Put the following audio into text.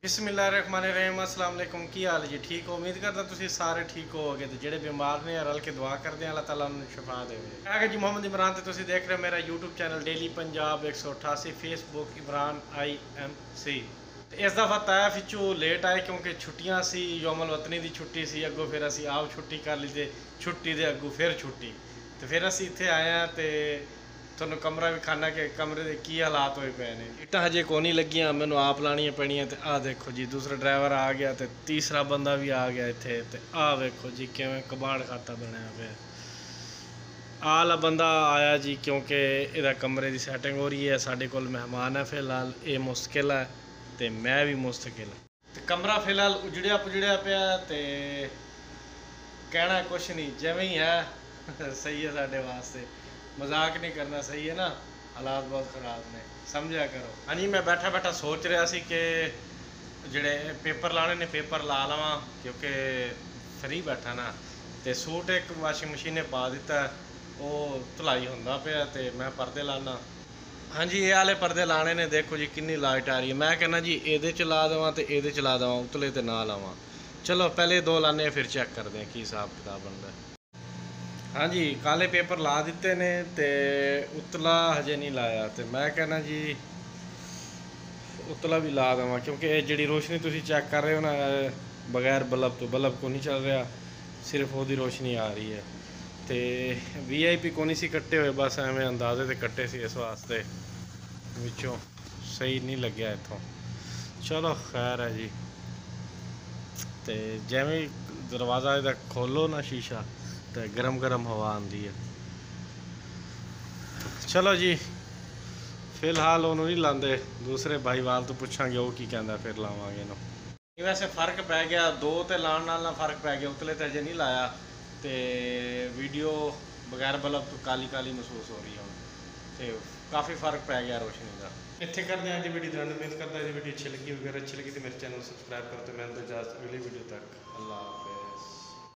बिस्मिल्लाहिर्रहमानिर्रहीम अस्सलाम वालेकुम। की हाल जी? ठीक हो? उम्मीद करता तुम सारे ठीक होवोगे। तो जेडे बीमार ने रल के दुआ करते हैं अल्लाह ताला उन्हें शिफा देवे। जी मोहम्मद इमरान तो तुम देख रहे हो मेरा YouTube channel daily Punjab 188, Facebook Imran IMC। इस दफ़ा ताया फिचू लेट आए क्योंकि छुट्टियां सी, यौमुल वतनी की छुट्टी सी, अगों फिर असी आप छुट्टी कर ली थी, छुट्टी दे अगों फिर छुट्टी, तो फिर असी इत्थे आए हैं। तो ਤੁਹਾਨੂੰ कमरा विखाना कि कमरे के की हालात होए पे ने। इट्टां हजे को नहीं लगियां, मैनू आप लानियां पैणियां। तो आ देखो जी दूसरा ड्राइवर आ गया, तो तीसरा बंदा भी आ गया इत्थे। तो आ देखो जी किवें कबाड़ खाता बनया पे। आला बंदा आया जी क्योंकि इहदा कमरे की सैटिंग हो रही है। साडे कोल मेहमान है फिलहाल, ये मुश्किल है तो मैं भी मुश्किल। तो कमरा फिलहाल उजड़िया पुजड़िया पिया, तो कहना कुछ नहीं, जिवें ही है सही है साडे वास्ते। मजाक नहीं करना, सही है ना। हालात बहुत ख़राब ने, समझा करो। हाँ जी, मैं बैठा बैठा सोच रहा सी कि जेडे पेपर लाने ने पेपर ला लवां क्योंकि फ्री बैठा ना। तो सूट एक वाशिंग मशीन पा दिता, वो धुलाई होंदा पिया, तो मैं परदे लाना। हाँ जी, ये आले परदे लाने ने। देखो जी कितनी लाइट आ रही है। मैं कहना जी ये चला देवां तो ये चला देवां, उतले तो ना लावां। चलो पहले दो लाने फिर चेक करते हैं की हिसाब किताब बनता है। हाँ जी, काले पेपर ला दिते ने, ते उतला हजे नहीं लाया। तो मैं कहना जी उतला भी ला देवां क्योंकि जी रोशनी तुम चेक कर रहे हो ना, बगैर बल्ब तो बल्ब को नहीं चल रहा, सिर्फ वो रोशनी आ रही है। तो VIP को नहीं सी कट्टे हुए, बस एवं अंदाजे से कट्टे सी, इस वास्ते विचों सही नहीं लग्या इतों। चलो खैर है जी। तो जिमें दरवाज़ा इहदा खोलो ना शीशा, तो गरम गरम हवा आती है। चलो जी फिलहाल उन्होंने नहीं लाते, दूसरे भाईवाल तो पूछांगे वो की कहता, फिर लावांगे ना। वैसे फ़र्क पै गया, दो तो लाने नाल फ़र्क पै गया, उतले तो अजे नहीं लाया। तो वीडियो बगैर बल्ब तो काली काली महसूस हो रही है। तो काफ़ी फ़र्क पै गया रोशनी का। इतने करते हैं जी वीडियो ध्यान। उम्मीद करता है वीडियो अच्छी लगी, अगर अच्छी लगी तो मेरे चैनल सब्सक्राइब करते। मैं तो इजाज़त अगली वीडियो तक, अल्लाह हाफ़िज़।